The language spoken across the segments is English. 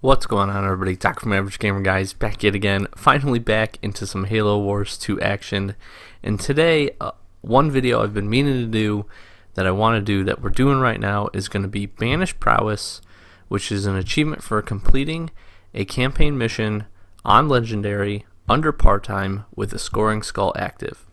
What's going on, everybody? Doc from Average Gamer Guys back yet again, finally back into some Halo Wars 2 action. And today, one video I've been meaning to do that I want to do that we're doing right now is going to be Banished Prowess, which is an achievement for completing a campaign mission on Legendary under part-time with a scoring skull active.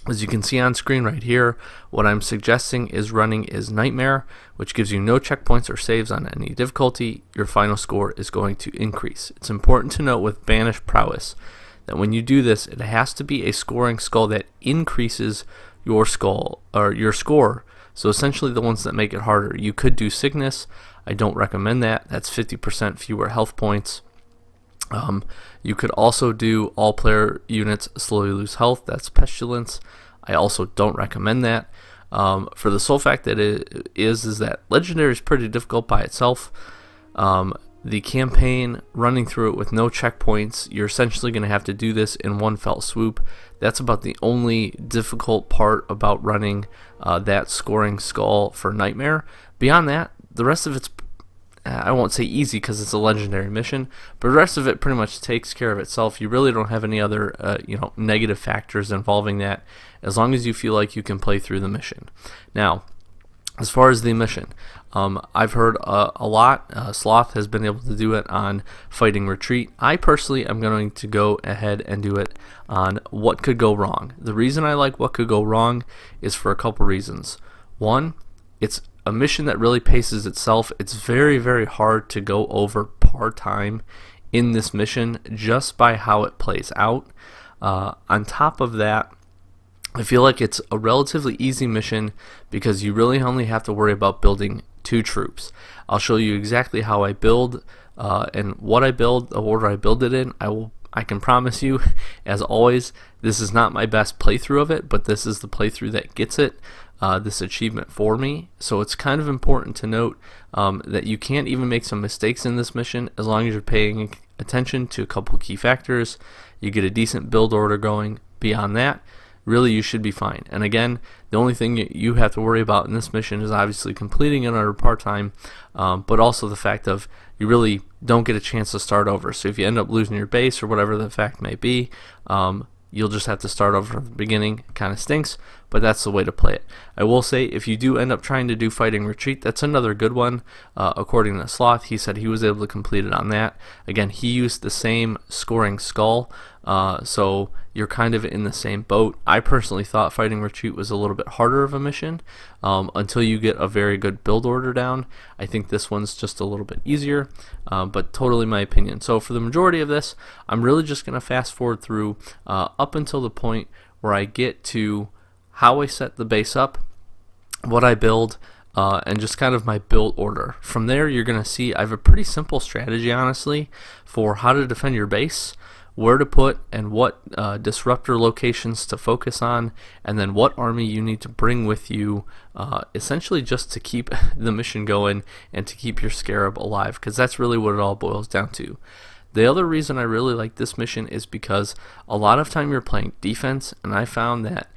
As you can see on screen right here, what I'm suggesting is running is Nightmare, which gives you no checkpoints or saves on any difficulty. Your final score is going to increase. It's important to note with Banished Prowess that when you do this, it has to be a scoring skull that increases your skull or your score. So essentially the ones that make it harder. You could do Sickness. I don't recommend that. That's 50% fewer health points. You could also do all player units slowly lose health. That's Pestilence. I also don't recommend that. For the sole fact that it is that Legendary is pretty difficult by itself. The campaign, running through it with no checkpoints, you're essentially going to have to do this in one fell swoop. That's about the only difficult part about running that scoring skull for Nightmare. Beyond that, the rest of it's, I won't say easy because it's a legendary mission, but the rest of it pretty much takes care of itself. You really don't have any other negative factors involving that, as long as you feel like you can play through the mission. Now, as far as the mission, I've heard a lot. Sloth has been able to do it on Fighting Retreat. I personally am going to go ahead and do it on What Could Go Wrong. The reason I like What Could Go Wrong is for a couple reasons. One, it's a mission that really paces itself. It's very, very hard to go over part-time in this mission just by how it plays out. On top of that, I feel like it's a relatively easy mission because you really only have to worry about building 2 troops. I'll show you exactly how I build and what I build, the order I build it in. I can promise you, as always, this is not my best playthrough of it, but this is the playthrough that gets it, this achievement for me. So it's kind of important to note that you can't even make some mistakes in this mission as long as you're paying attention to a couple key factors. You get a decent build order going. Beyond that, really you should be fine. And again, the only thing you have to worry about in this mission is obviously completing it under part-time, but also the fact of you really don't get a chance to start over. So if you end up losing your base or whatever the fact may be, you'll just have to start over from the beginning. It kind of stinks, but that's the way to play it. I will say, if you do end up trying to do Fighting Retreat, that's another good one. According to Sloth, he said he was able to complete it on that. Again, he used the same scoring skull, so you're kind of in the same boat. I personally thought Fighting Retreat was a little bit harder of a mission until you get a very good build order down. I think this one's just a little bit easier, but totally my opinion. So for the majority of this, I'm really just going to fast forward through up until the point where I get to how I set the base up, what I build, and just kind of my build order. From there, you're going to see I have a pretty simple strategy, honestly, for how to defend your base, where to put and what disruptor locations to focus on, and then what army you need to bring with you, essentially just to keep the mission going and to keep your scarab alive, because that's really what it all boils down to. The other reason I really like this mission is because a lot of time you're playing defense, and I found that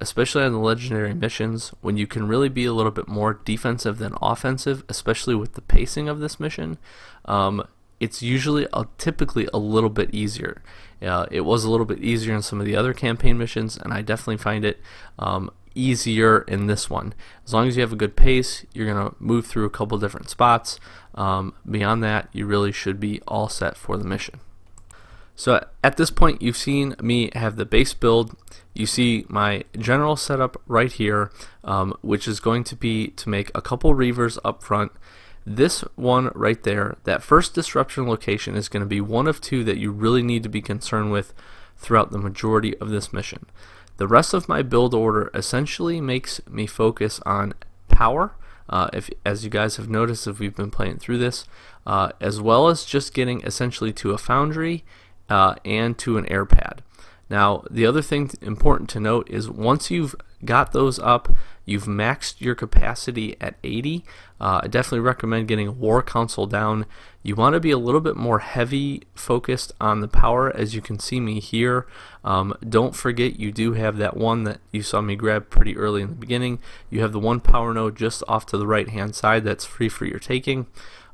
especially on the legendary missions, when you can really be a little bit more defensive than offensive, especially with the pacing of this mission, it's usually typically a little bit easier. It was a little bit easier in some of the other campaign missions, and I definitely find it easier in this one. As long as you have a good pace, you're going to move through a couple different spots. Beyond that, you really should be all set for the mission. So at this point, you've seen me have the base build. You see my general setup right here, which is going to be to make a couple reavers up front. This one right there, that first disruption location, is going to be one of 2 that you really need to be concerned with throughout the majority of this mission. The rest of my build order essentially makes me focus on power, as you guys have noticed if we've been playing through this, as well as just getting essentially to a foundry and to an air pad. Now, the other thing important to note is once you've got those up, you've maxed your capacity at 80. I definitely recommend getting a war console down. You want to be a little bit more heavy focused on the power, as you can see me here. Don't forget, you do have that one that you saw me grab pretty early in the beginning. You have the one power node just off to the right hand side that's free for your taking.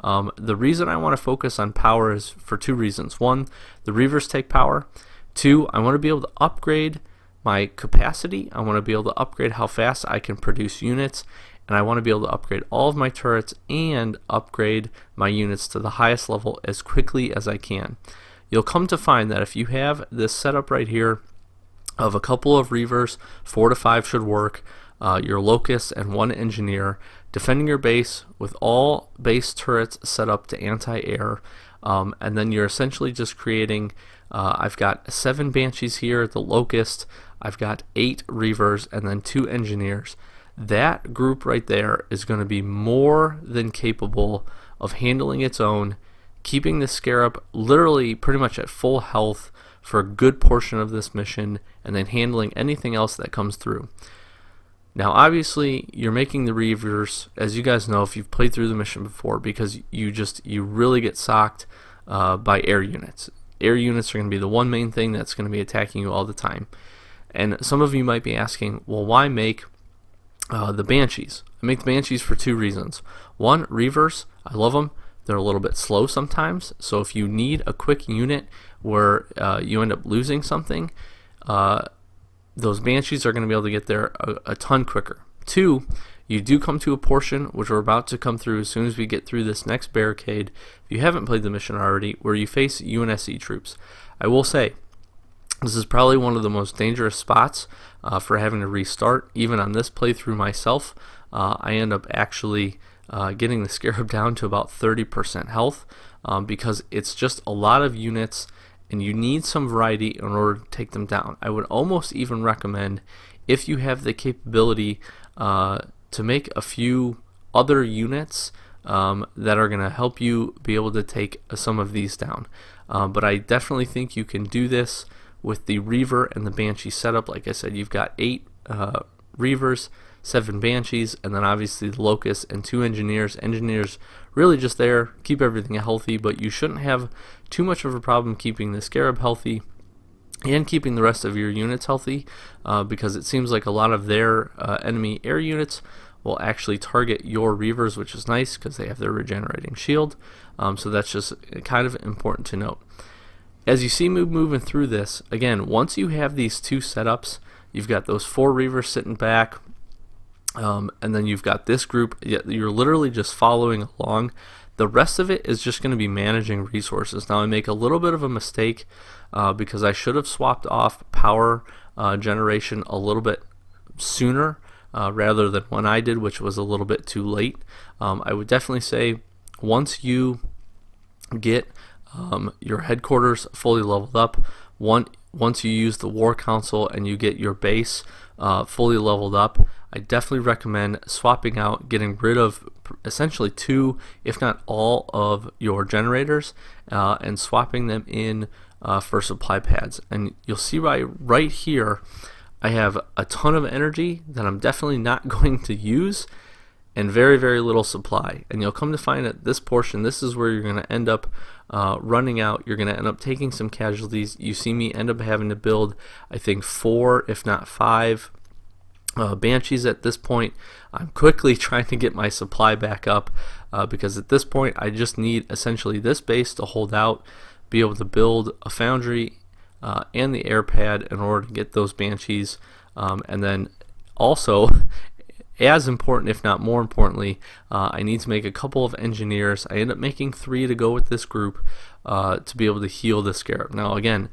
The reason I want to focus on power is for two reasons. One, the Reavers take power. Two, I want to be able to upgrade my capacity. I want to be able to upgrade how fast I can produce units, and I want to be able to upgrade all of my turrets and upgrade my units to the highest level as quickly as I can. You'll come to find that if you have this setup right here of a couple of Reavers, 4 to 5 should work, your Locusts and 1 Engineer, defending your base with all base turrets set up to anti-air, and then you're essentially just creating, I've got 7 Banshees here, the Locust, I've got 8 Reavers, and then 2 Engineers. That group right there is going to be more than capable of handling its own, keeping the Scarab literally pretty much at full health for a good portion of this mission, and then handling anything else that comes through. Now obviously you're making the Reavers, as you guys know if you've played through the mission before, because you really get socked by air units. Air units are going to be the one main thing that's going to be attacking you all the time. And some of you might be asking, well, why make the Banshees? I make the Banshees for two reasons. One, Reavers, I love them. They're a little bit slow sometimes, so if you need a quick unit where you end up losing something, those Banshees are going to be able to get there a ton quicker. Two, you do come to a portion, which we're about to come through as soon as we get through this next barricade, if you haven't played the mission already, where you face UNSC troops. I will say, this is probably one of the most dangerous spots for having to restart. Even on this playthrough myself, I end up actually getting the Scarab down to about 30% health because it's just a lot of units and you need some variety in order to take them down. I would almost even recommend, if you have the capability to make a few other units that are going to help you be able to take some of these down. But I definitely think you can do this with the Reaver and the Banshee setup. Like I said, you've got 8 Reavers, 7 Banshees, and then obviously the Locusts and 2 Engineers. Engineers really just there, keep everything healthy, but you shouldn't have too much of a problem keeping the Scarab healthy and keeping the rest of your units healthy, because it seems like a lot of their enemy air units will actually target your Reavers, which is nice because they have their regenerating shield. So that's just kind of important to note. As you see me moving through this, again, once you have these 2 setups, you've got those 4 Reavers sitting back, and then you've got this group. You're literally just following along. The rest of it is just going to be managing resources. Now I make a little bit of a mistake because I should have swapped off power generation a little bit sooner rather than when I did, which was a little bit too late. I would definitely say once you get your headquarters fully leveled up, once you use the War Council and you get your base fully leveled up, I definitely recommend swapping out, getting rid of essentially 2, if not all, of your generators and swapping them in for supply pads. And you'll see right here, I have a ton of energy that I'm definitely not going to use and very, very little supply. And you'll come to find at this portion, this is where you're going to end up running out. You're going to end up taking some casualties. You see me end up having to build, I think, 4, if not 5 Banshees at this point. I'm quickly trying to get my supply back up because at this point I just need essentially this base to hold out, be able to build a foundry and the air pad in order to get those Banshees, and then also, as important if not more importantly, I need to make a couple of Engineers. I end up making 3 to go with this group to be able to heal the Scarab. Now again,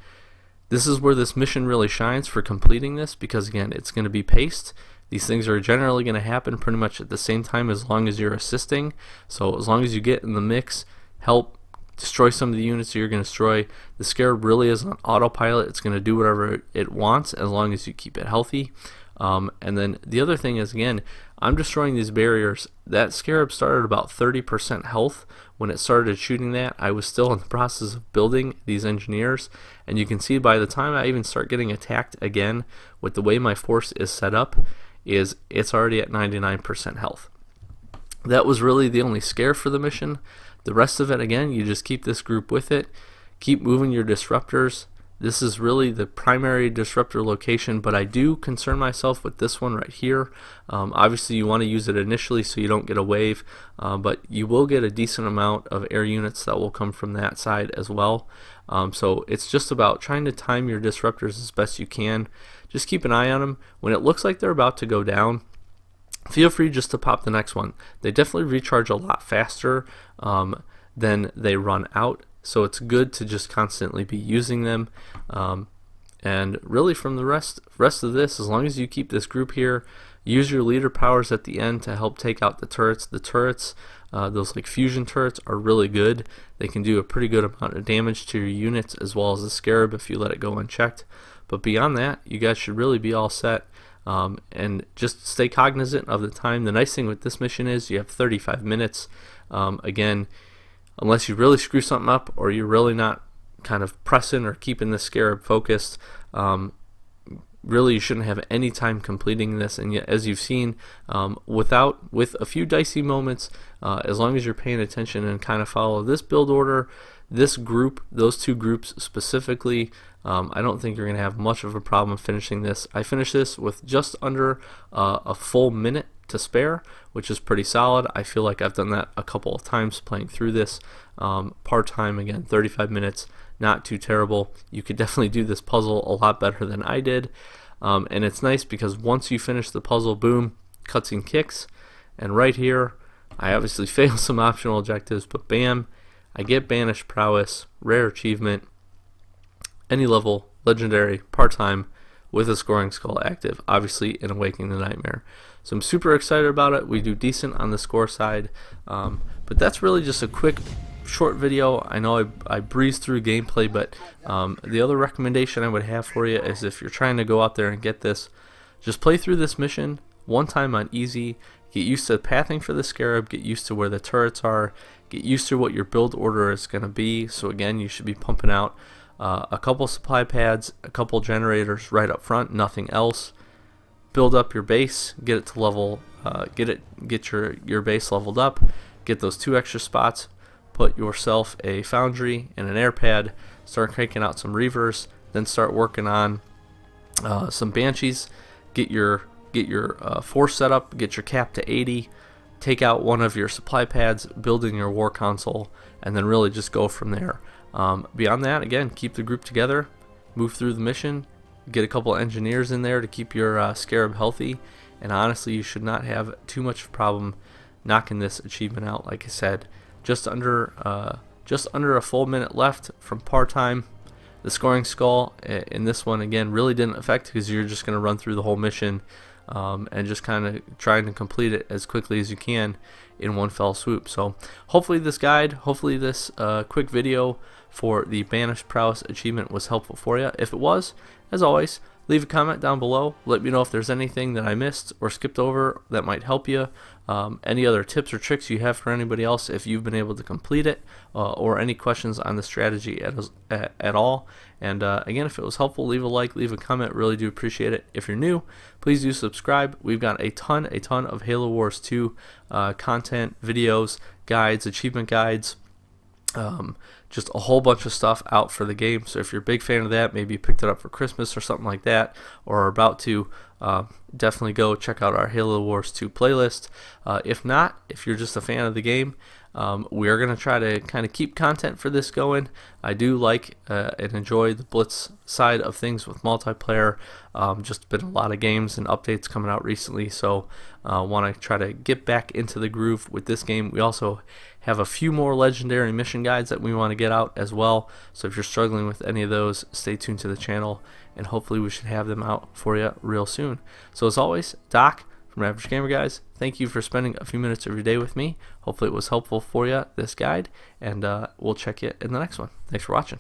this is where this mission really shines for completing this, because again, it's going to be paced. These things are generally going to happen pretty much at the same time as long as you're assisting. So as long as you get in the mix, help destroy some of the units that you're going to destroy. The Scarab really is on autopilot. It's going to do whatever it wants as long as you keep it healthy. And then the other thing is, again, I'm destroying these barriers. That Scarab started about 30% health when it started shooting that. I was still in the process of building these Engineers, and you can see by the time I even start getting attacked again with the way my force is set up, it's already at 99% health. That was really the only scare for the mission. The rest of it, again, you just keep this group with it, keep moving your disruptors, This is really the primary disruptor location, but I do concern myself with this one right here. Obviously you want to use it initially so you don't get a wave, but you will get a decent amount of air units that will come from that side as well. So it's just about trying to time your disruptors as best you can. Just keep an eye on them. When it looks like they're about to go down, feel free just to pop the next one. They definitely recharge a lot faster than they run out. So it's good to just constantly be using them. And really from the rest of this, as long as you keep this group here, use your leader powers at the end to help take out the turrets. The turrets, those like fusion turrets, are really good. They can do a pretty good amount of damage to your units as well as the scarab if you let it go unchecked. But beyond that, you guys should really be all set. And just stay cognizant of the time. The nice thing with this mission is you have 35 minutes. Again, unless you really screw something up or you're really not kind of pressing or keeping the scarab focused, really you shouldn't have any time completing this. And yet, as you've seen, with a few dicey moments, as long as you're paying attention and kind of follow this build order, this group, those two groups specifically, I don't think you're going to have much of a problem finishing this. I finished this with just under a full minute to spare, which is pretty solid. I feel like I've done that a couple of times playing through this part-time. Again, 35 minutes, not too terrible. You could definitely do this puzzle a lot better than I did, and it's nice because once you finish the puzzle, boom, cutscene kicks, and right here I obviously fail some optional objectives, but bam, I get Banished Prowess, rare achievement, any level, legendary, part-time, with a scoring skull active, obviously in Awakening the Nightmare. So I'm super excited about it. We do decent on the score side, but that's really just a quick short video. I know I breezed through gameplay, but the other recommendation I would have for you is if you're trying to go out there and get this, just play through this mission one time on easy, get used to pathing for the scarab, get used to where the turrets are, get used to what your build order is going to be. So again, you should be pumping out a couple supply pads, a couple generators right up front, nothing else. Build up your base, get it to level, get your base leveled up, get those 2 extra spots, put yourself a foundry and an air pad, start cranking out some reavers, then start working on some banshees, get your force set up, get your cap to 80, take out one of your supply pads, building your war console, and then really just go from there. Beyond that, again, keep the group together, move through the mission, get a couple engineers in there to keep your scarab healthy, and honestly you should not have too much of a problem knocking this achievement out. Like I said, just under a full minute left from part-time. The scoring skull in this one again really didn't affect because you're just going to run through the whole mission and just kind of trying to complete it as quickly as you can in one fell swoop. So hopefully this guide, hopefully this quick video for the Banished Prowess achievement was helpful for you. If it was, as always, leave a comment down below. Let me know if there's anything that I missed or skipped over that might help you. Any other tips or tricks you have for anybody else if you've been able to complete it, or any questions on the strategy at all. And again, if it was helpful, leave a like, leave a comment. Really do appreciate it. If you're new, please do subscribe. We've got a ton of Halo Wars 2 content, videos, guides, achievement guides, just a whole bunch of stuff out for the game. So if you're a big fan of that, maybe you picked it up for Christmas or something like that, or are about to, definitely go check out our Halo Wars 2 playlist. If not, if you're just a fan of the game, we are going to try to kind of keep content for this going. I do like and enjoy the Blitz side of things with multiplayer. Just been a lot of games and updates coming out recently, so want to try to get back into the groove with this game. We also have a few more legendary mission guides that we want to get out as well, so if you're struggling with any of those, stay tuned to the channel, and hopefully we should have them out for you real soon. So as always, Doc from Average Gamer Guys, thank you for spending a few minutes of your day with me. Hopefully it was helpful for you, this guide, and we'll check you in the next one. Thanks for watching.